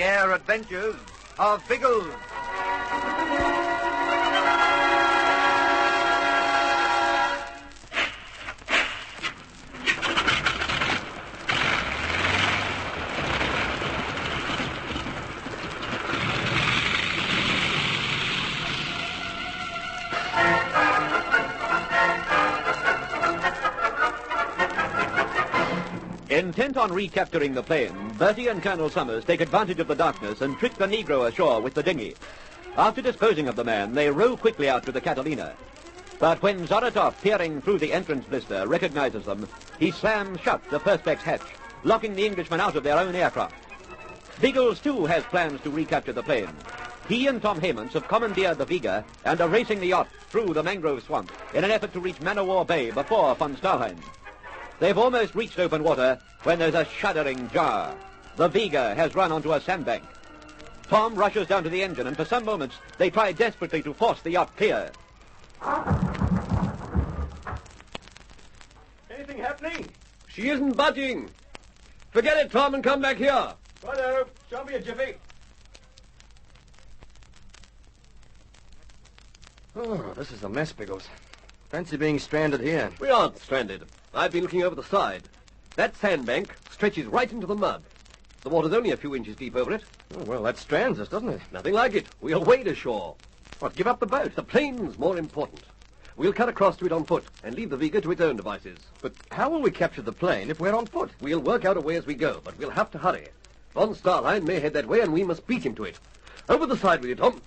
Air Adventures of Biggles. Intent on recapturing the plane, Bertie and Colonel Summers take advantage of the darkness and trick the Negro ashore with the dinghy. After disposing of the man, they row quickly out to the Catalina. But when Zoratov, peering through the entrance blister, recognizes them, he slams shut the Perspex hatch, locking the Englishmen out of their own aircraft. Biggles, too, has plans to recapture the plane. He and Tom Hammonds have commandeered the Vega and are racing the yacht through the mangrove swamp in an effort to reach Man-O-War Bay before von Stahlheim. They've almost reached open water when there's a shuddering jar. The Vega has run onto a sandbank. Tom rushes down to the engine, and for some moments they try desperately to force the yacht clear. Anything happening? She isn't budging. Forget it, Tom, and come back here. Righto. Show me a jiffy. Oh, this is a mess, Biggles. Fancy being stranded here. We aren't stranded. I've been looking over the side. That sandbank stretches right into the mud. The water's only a few inches deep over it. Oh, well, that strands us, doesn't it? Nothing like it. We'll wade ashore. What, give up the boat? The plane's more important. We'll cut across to it on foot and leave the Vega to its own devices. But how will we capture the plane if we're on foot? We'll work out a way as we go, but we'll have to hurry. Von Stahlheim may head that way, and we must beat him to it. Over the side with you, Tom.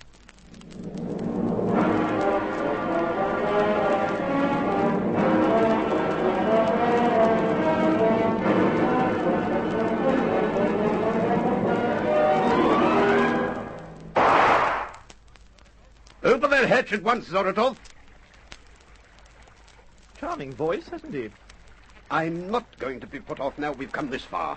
Open that hatch at once, Zoratov. Charming voice, hasn't he? I'm not going to be put off now we've come this far.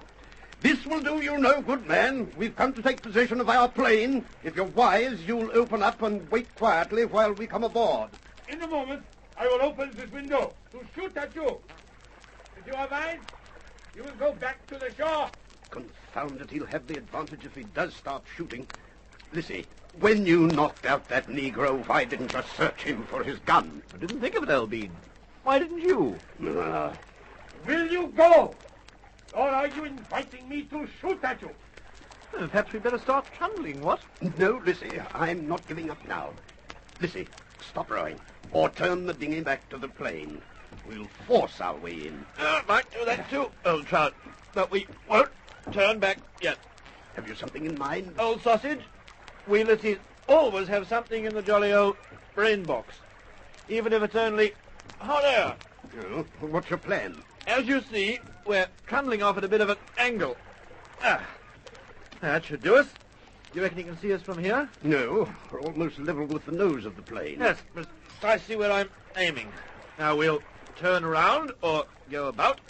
This will do you no good, man. We've come to take possession of our plane. If you're wise, you'll open up and wait quietly while we come aboard. In a moment, I will open this window to shoot at you. If you are mine, you will go back to the shore. Confound it, he'll have the advantage if he does start shooting. Lissy, when you knocked out that Negro, why didn't you search him for his gun? I didn't think of it, Elbean. Why didn't you? Will you go? Or are you inviting me to shoot at you? Perhaps we'd better start trundling, what? No, Lissy, I'm not giving up now. Lissy, stop rowing, or turn the dinghy back to the plane. We'll force our way in. Might do that too, old trout. But we won't turn back yet. Have you something in mind? Old sausage, we Lissies always have something in the jolly old brain box. Even if it's only hot air. Oh, what's your plan? As you see, we're trundling off at a bit of an angle. That should do us. You reckon you can see us from here? No, we're almost level with the nose of the plane. Yes, precisely where I'm aiming. Now we'll turn around or go about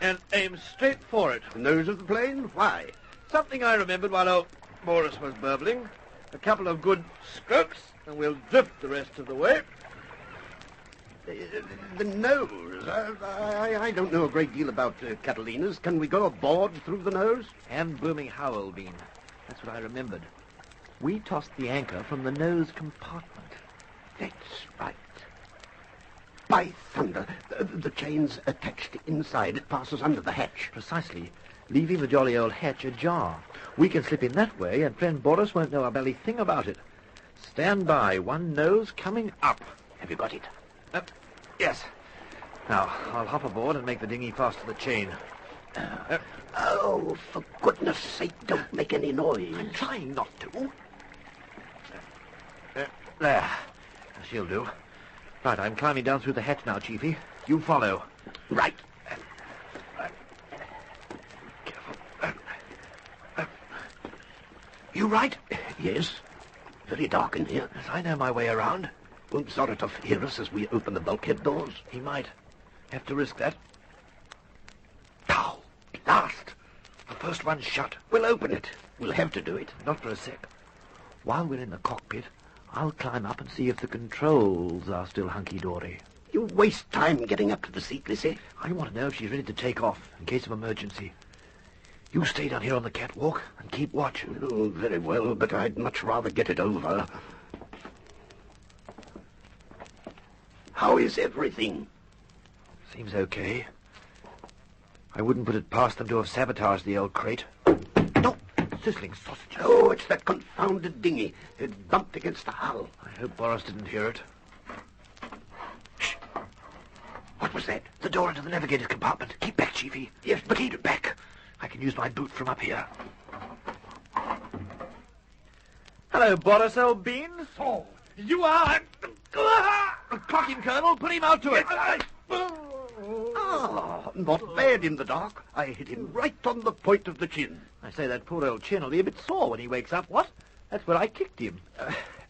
and aim straight for it. The nose of the plane? Why? Something I remembered while old Boris was burbling. A couple of good strokes, and we'll drift the rest of the way. The nose? I don't know a great deal about Catalinas. Can we go aboard through the nose? Hand-booming how, Elbean? That's what I remembered. We tossed the anchor from the nose compartment. That's right. By thunder, the chain's attached inside. It passes under the hatch. Precisely. Leaving the jolly old hatch ajar. We can slip in that way, and friend Boris won't know a belly thing about it. Stand by. One nose coming up. Have you got it? Yes. Now, I'll hop aboard and make the dinghy fast to the chain. Oh, for goodness sake, don't make any noise. I'm trying not to. There. She'll do. Right, I'm climbing down through the hatch now, Chiefy. You follow. Right. You right? Yes. Very dark in here. Yes, I know my way around. Won't Zoratov hear us as we open the bulkhead doors? He might. Have to risk that. Now, blast. The first one's shut. We'll open it. We'll have to do it. Not for a sec. While we're in the cockpit, I'll climb up and see if the controls are still hunky-dory. You waste time getting up to the seat, Lissy. I want to know if she's ready to take off in case of emergency. You stay down here on the catwalk and keep watch. Oh, very well, but I'd much rather get it over. How is everything? Seems okay. I wouldn't put it past them to have sabotaged the old crate. No! Sizzling sausage. Oh, it's that confounded dinghy. It bumped against the hull. I hope Boris didn't hear it. Shh. What was that? The door into the navigator's compartment. Keep back, Chiefy. Yes, but Keep it back. I can use my boot from up here. Hello, Boris, old bean. So, you are... Clock him, Colonel. Put him out to it. Ah, not bad in the dark. I hit him right on the point of the chin. I say, that poor old chin will be a bit sore when he wakes up. What? That's where I kicked him.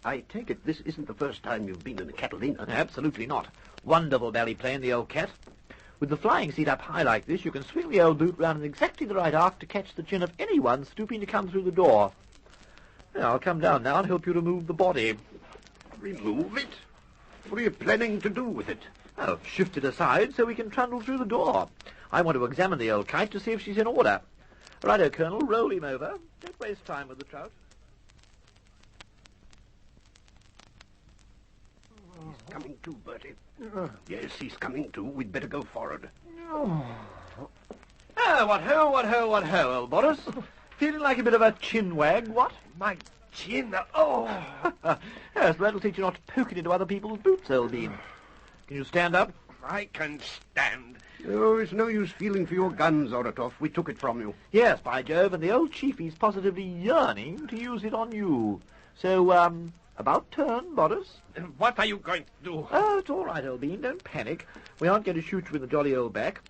I take it this isn't the first time you've been in a Catalina. Absolutely not. Wonderful bally plane, the old cat. With the flying seat up high like this, you can swing the old boot round in exactly the right arc to catch the chin of anyone stooping to come through the door. Now, I'll come down now and help you remove the body. Remove it? What are you planning to do with it? Oh, shift it aside so we can trundle through the door. I want to examine the old kite to see if she's in order. Righto, Colonel, roll him over. Don't waste time with the trout. He's coming to, Bertie. Yes, he's coming to. We'd better go forward. Oh, what ho, old Boris. Feeling like a bit of a chin wag, what? My chin... Oh! Yes, that'll teach you not to poke it into other people's boots, old bean. Can you stand up? I can stand. Oh, it's no use feeling for your gun, Zoratov. We took it from you. Yes, by Jove, and the old chiefy's positively yearning to use it on you. So, about turn, Boris. What are you going to do? Oh, it's all right, old bean. Don't panic. We aren't going to shoot you in the jolly old back.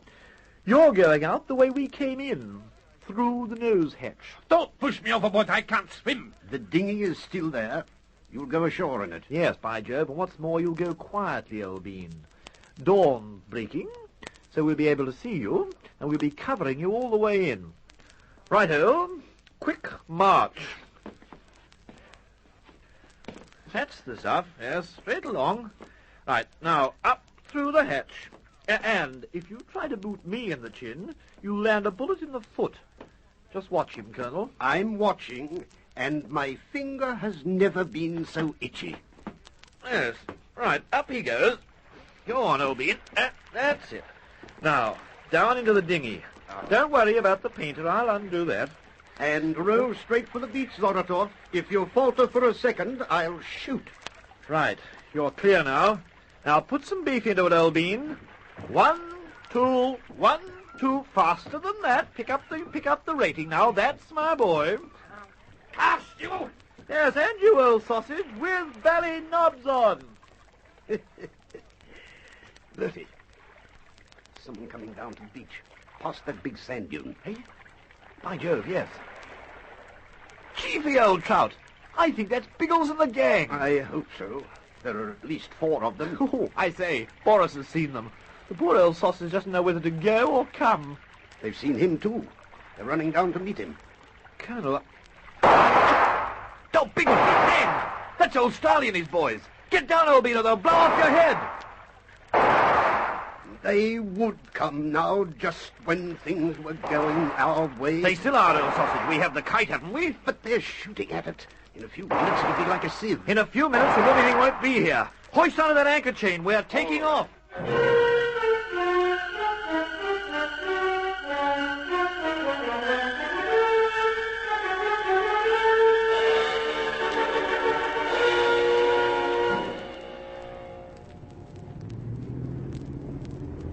You're going out the way we came in, through the nose hatch. Don't push me overboard. I can't swim. The dinghy is still there. You'll go ashore in it. Yes, by Jove, and what's more, you'll go quietly, old bean. Dawn's breaking, so we'll be able to see you, and we'll be covering you all the way in. Righto, quick march. That's the stuff, yes, straight along. Right, now, up through the hatch. And if you try to boot me in the chin, you'll land a bullet in the foot. Just watch him, Colonel. I'm watching, and my finger has never been so itchy. Yes, right, up he goes. Go on, old bean. That's it. Now, down into the dinghy. Don't worry about the painter, I'll undo that. And row straight for the beach, Zoratov. If you falter for a second, I'll shoot. Right, you're clear now. Now put some beef into it, old bean. 1, 2, 1, 2. Faster than that. Pick up the rating now. That's my boy. Cast you! Yes, and you, old sausage, with belly knobs on. Bertie, someone coming down to the beach, past that big sand dune. Hey? By Jove, yes. Chiefy, old trout. I think that's Biggles and the gang. I hope so. There are at least 4 of them. Oh, I say, Boris has seen them. The poor old sausage doesn't know whether to go or come. They've seen him, too. They're running down to meet him. Colonel... Don't Biggles, man! That's old Starley and his boys. Get down, old bean, or they'll blow off your head. They would come now, just when things were going our way. They still are, old sausage. We have the kite, haven't we? But they're shooting at it. In a few minutes, it'll be like a sieve. In a few minutes, the woman won't be here. Hoist onto that anchor chain. We're taking off.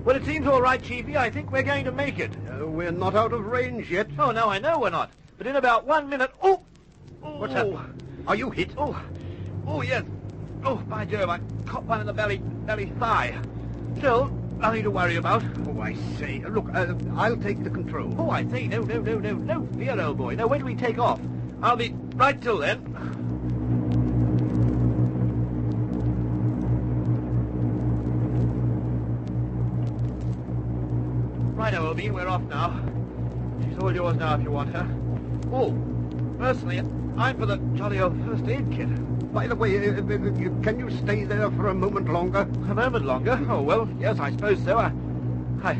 Well, it seems all right, Chiefy. I think we're going to make it. We're not out of range yet. Oh, no, I know we're not. But in about 1 minute... Oh! What's that? Are you hit? Oh, yes. Oh, by Jove, I caught one in the belly thigh. Still, nothing to worry about. Oh, I say. Look, I'll take the control. Oh, I say, no fear, old boy. No, when do we take off? I'll be right till then. Righto, old bean, we're off now. She's all yours now if you want her. Oh, personally, I'm for the jolly old first aid kit. By the way, can you stay there for a moment longer? A moment longer? Oh, well, yes, I suppose so. I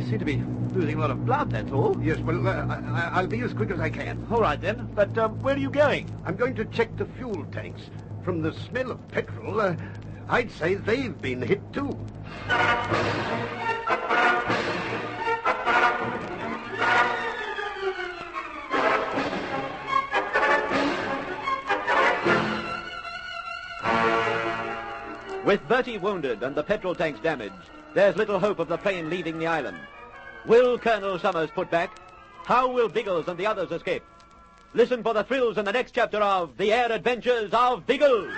seem to be losing a lot of blood, that's all. Yes, well, I'll be as quick as I can. All right, then. But where are you going? I'm going to check the fuel tanks. From the smell of petrol, I'd say they've been hit too. With Bertie wounded and the petrol tanks damaged, there's little hope of the plane leaving the island. Will Colonel Summers put back? How will Biggles and the others escape? Listen for the thrills in the next chapter of The Air Adventures of Biggles.